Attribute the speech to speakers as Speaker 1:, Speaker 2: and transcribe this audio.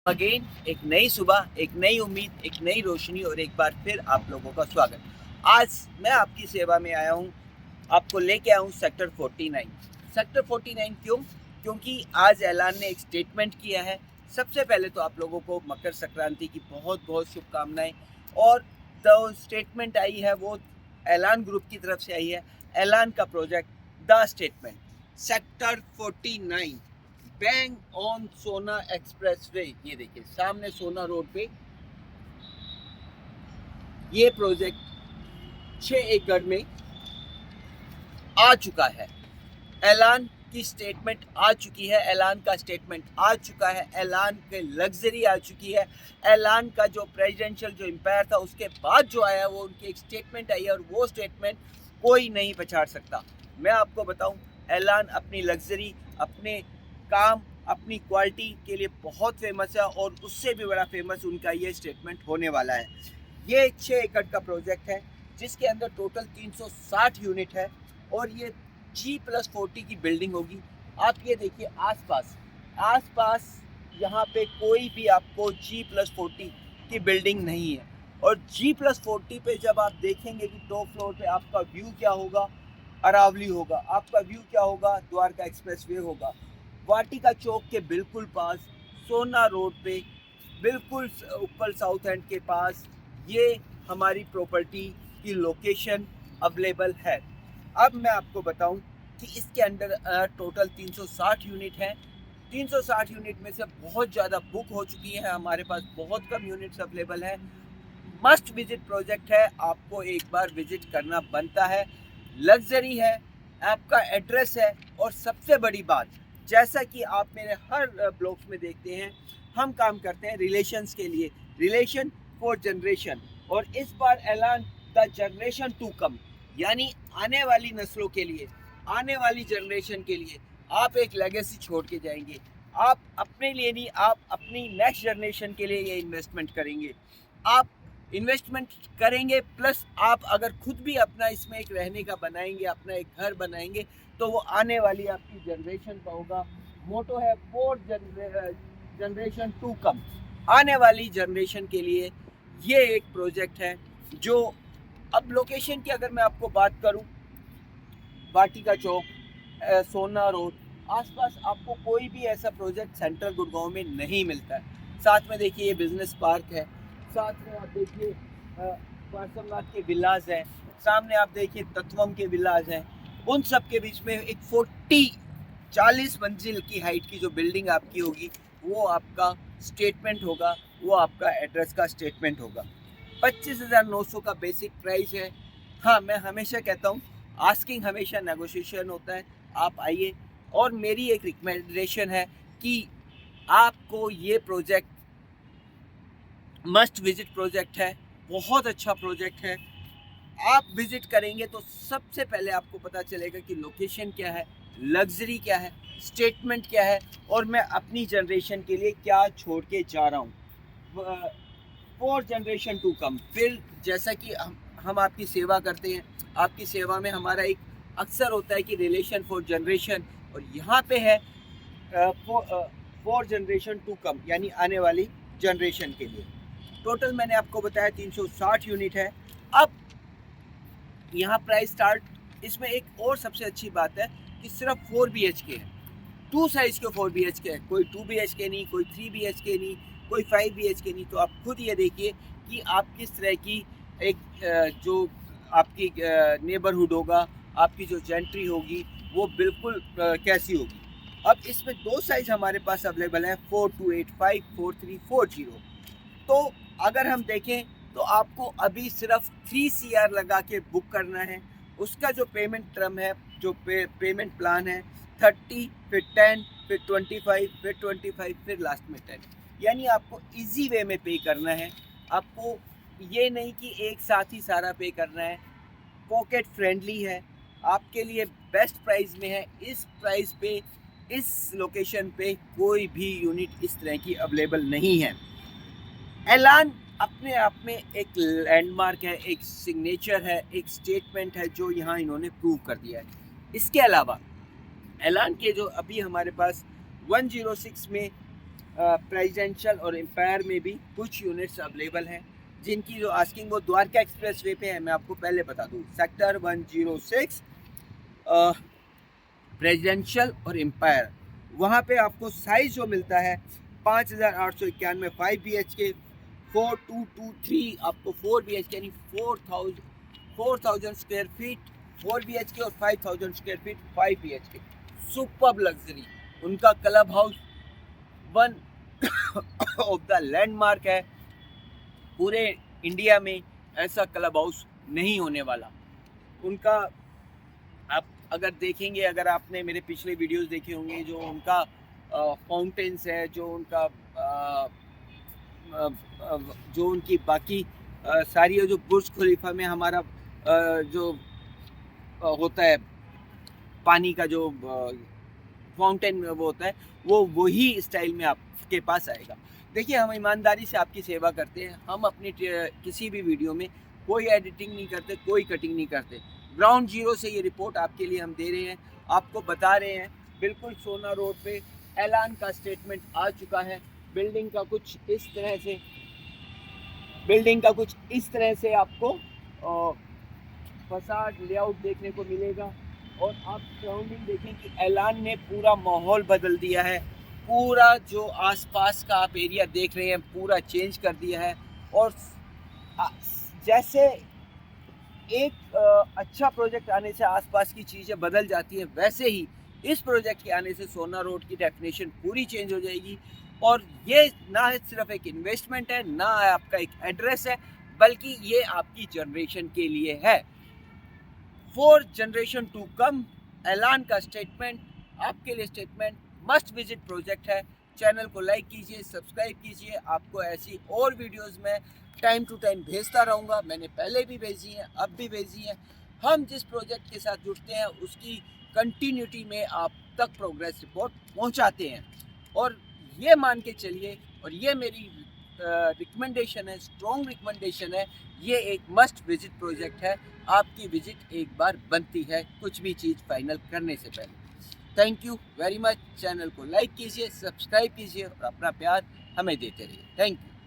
Speaker 1: Again एक नई सुबह, एक नई उम्मीद, एक नई रोशनी और एक बार फिर आप लोगों का स्वागत। आज मैं आपकी सेवा में आया हूँ, आपको लेके आया हूँ सेक्टर 49। सेक्टर 49 क्यों? क्योंकि आज ऐलान ने एक स्टेटमेंट किया है। सबसे पहले तो आप लोगों को मकर संक्रांति की बहुत बहुत शुभकामनाएं। और जो स्टेटमेंट आई है वो ऐलान ग्रुप की तरफ से आई है। ऐलान का project the statement sector 49 bang on सोना एक्सप्रेस वे। ये देखिए सामने सोना रोड पे ये प्रोजेक्ट 6 एकड़ में आ चुका है। ऐलान की स्टेटमेंट आ चुकी है, ऐलान का स्टेटमेंट आ चुका है, ऐलान के लग्जरी आ चुकी है। ऐलान का जो प्रेसिडेंशियल जो एम्पायर था उसके बाद जो आया वो उनकी एक स्टेटमेंट आई है और वो स्टेटमेंट कोई नहीं पछाड़ सकता। मैं आपको बताऊं, ऐलान अपनी लग्जरी, अपने काम, अपनी क्वालिटी के लिए बहुत फेमस है और उससे भी बड़ा फेमस उनका ये स्टेटमेंट होने वाला है। ये 6 एकड़ का प्रोजेक्ट है जिसके अंदर टोटल 360 यूनिट है और ये G+40 की बिल्डिंग होगी। आप ये देखिए आसपास यहाँ पे कोई भी आपको G+40 की बिल्डिंग नहीं है। और G+40 पे जब आप देखेंगे कि टॉप फ्लोर पे आपका व्यू क्या होगा, अरावली होगा, आपका व्यू क्या होगा, द्वारका एक्सप्रेसवे होगा। वाटिका चौक के बिल्कुल पास, सोना रोड पे बिल्कुल ऊपर साउथ एंड के पास ये हमारी प्रॉपर्टी की लोकेशन अवेलेबल है। अब मैं आपको बताऊं कि इसके अंदर टोटल 360 यूनिट है। 360 यूनिट में से बहुत ज़्यादा बुक हो चुकी है, हमारे पास बहुत कम यूनिट्स अवेलेबल है। मस्ट विजिट प्रोजेक्ट है, आपको एक बार विजिट करना बनता है। लग्जरी है, आपका एड्रेस है और सबसे बड़ी बात, जैसा कि आप मेरे हर ब्लॉग्स में देखते हैं, हम काम करते हैं रिलेशंस के लिए, रिलेशन फॉर जनरेशन। और इस बार ऐलान द जनरेशन टू कम, यानी आने वाली नस्लों के लिए, आने वाली जनरेशन के लिए आप एक लेगेसी छोड़ के जाएंगे। आप अपने लिए नहीं, आप अपनी नेक्स्ट जनरेशन के लिए ये इन्वेस्टमेंट करेंगे। आप इन्वेस्टमेंट करेंगे प्लस आप अगर खुद भी अपना इसमें एक रहने का बनाएंगे, अपना एक घर बनाएंगे, तो वो आने वाली आपकी जनरेशन का होगा। मोटो है फोर जनरेशन टू कम, आने वाली जनरेशन के लिए ये एक प्रोजेक्ट है। जो अब लोकेशन की अगर मैं आपको बात करूं, वाटिका चौक, सोना रोड, आसपास आपको कोई भी ऐसा प्रोजेक्ट सेंट्रल गुड़गांव में नहीं मिलता है। साथ में देखिए ये बिजनेस पार्क है, साथ में आप देखिए पार्सवनाथ के विलाज हैं, सामने आप देखिए तत्वम के विलाज हैं। उन सब के बीच में एक 40 मंजिल की हाइट की जो बिल्डिंग आपकी होगी वो आपका स्टेटमेंट होगा, वो आपका एड्रेस का स्टेटमेंट होगा। 25,900 का बेसिक प्राइस है। हाँ, मैं हमेशा कहता हूँ आस्किंग हमेशा नेगोशिएशन होता है। आप आइए और मेरी एक रिकमेंडेशन है कि आपको ये प्रोजेक्ट मस्ट विजिट प्रोजेक्ट है, बहुत अच्छा प्रोजेक्ट है। आप विजिट करेंगे तो सबसे पहले आपको पता चलेगा कि लोकेशन क्या है, लग्जरी क्या है, स्टेटमेंट क्या है और मैं अपनी जनरेशन के लिए क्या छोड़ के जा रहा हूँ। For generation to come. फिर जैसा कि हम आपकी सेवा करते हैं, आपकी सेवा में हमारा एक अक्सर होता है कि रिलेशन फॉर जनरेशन, और यहाँ पे है फॉर जनरेशन टू कम, यानी आने वाली जनरेशन के लिए। टोटल मैंने आपको बताया 360 यूनिट है। अब यहाँ प्राइस स्टार्ट, इसमें एक और सबसे अच्छी बात है कि सिर्फ 4 BHK है, 2 साइज़ के 4 BHK है, कोई 2 BHK नहीं, कोई 3 BHK नहीं, कोई 5 BHK नहीं। तो आप खुद ये देखिए कि आप किस तरह की एक जो आपकी नेबरहुड होगा, आपकी जो जेंट्री होगी वो बिल्कुल कैसी होगी। अब इसमें 2 साइज़ हमारे पास अवेलेबल है, 4285, 4340। तो अगर हम देखें तो आपको अभी सिर्फ 3 CR लगा के बुक करना है। उसका जो पेमेंट टर्म है, जो पेमेंट प्लान है, 30, फिर 10, फिर 25, फिर 25, फिर लास्ट में 10, यानी आपको इजी वे में पे करना है। आपको ये नहीं कि एक साथ ही सारा पे करना है। पॉकेट फ्रेंडली है, आपके लिए बेस्ट प्राइस में है। इस प्राइस पे, इस लोकेशन पे कोई भी यूनिट इस तरह की अवेलेबल नहीं है। ऐलान अपने आप में एक लैंडमार्क है, एक सिग्नेचर है, एक स्टेटमेंट है जो यहाँ इन्होंने प्रूव कर दिया है। इसके अलावा ऐलान के जो अभी हमारे पास 106 में प्रेसिडेंशियल और एम्पायर में भी कुछ यूनिट्स अवेलेबल हैं, जिनकी जो आस्किंग वो द्वारका एक्सप्रेस वे पे है। मैं आपको पहले बता दूँ, सेक्टर 106 प्रेसिडेंशियल और एम्पायर, वहाँ पे आपको साइज जो मिलता है 5,891 5 BHK, 4223 आपको 4 BHK यानी 4,000 स्क्वायर फीट 4 BHK और 5,000 square feet 5 BHK। Superb luxury. उनका club house one of the landmark है। पूरे इंडिया में ऐसा क्लब हाउस नहीं होने वाला। उनका आप अगर देखेंगे, अगर आपने मेरे पिछले वीडियोस देखे होंगे, जो उनका फाउंटेन्स है, जो उनका जो उनकी बाकी सारी जो बुर्ज खलीफा में हमारा जो होता है पानी का जो फाउंटेन में वो होता है, वो वही स्टाइल में आपके पास आएगा। देखिए, हम ईमानदारी से आपकी सेवा करते हैं। हम अपनी किसी भी वीडियो में कोई एडिटिंग नहीं करते, कोई कटिंग नहीं करते। ग्राउंड जीरो से ये रिपोर्ट आपके लिए हम दे रहे हैं, आपको बता रहे हैं। बिल्कुल सोना रोड पे ऐलान का स्टेटमेंट आ चुका है। बिल्डिंग का कुछ इस तरह से आपको फसाड लेआउट देखने को मिलेगा। और आप सराउंडिंग देखें कि ऐलान ने पूरा माहौल बदल दिया है। पूरा जो आसपास का आप एरिया देख रहे हैं पूरा चेंज कर दिया है। और जैसे एक अच्छा प्रोजेक्ट आने से आसपास की चीज़ें बदल जाती हैं, वैसे ही इस प्रोजेक्ट के आने से सोना रोड की डेफिनेशन पूरी चेंज हो जाएगी। और ये ना सिर्फ एक इन्वेस्टमेंट है, ना आपका एक एड्रेस है, बल्कि ये आपकी जनरेशन के लिए है। फॉर जनरेशन टू कम, ऐलान का स्टेटमेंट आपके लिए स्टेटमेंट मस्ट विजिट प्रोजेक्ट है। चैनल को लाइक कीजिए, सब्सक्राइब कीजिए। आपको ऐसी और वीडियोस में टाइम टू टाइम भेजता रहूँगा। मैंने पहले भी भेजी हैं, अब भी भेजी हैं। हम जिस प्रोजेक्ट के साथ जुड़ते हैं उसकी कंटिन्यूटी में आप तक प्रोग्रेस रिपोर्ट पहुंचाते हैं। और ये मान के चलिए, और ये मेरी रिकमेंडेशन है, स्ट्रॉन्ग रिकमेंडेशन है, ये एक मस्ट विजिट प्रोजेक्ट है। आपकी विजिट एक बार बनती है कुछ भी चीज़ फाइनल करने से पहले। Thank you very much. Channel को लाइक कीजिए, सब्सक्राइब कीजिए और अपना प्यार हमें देते रहिए। Thank you.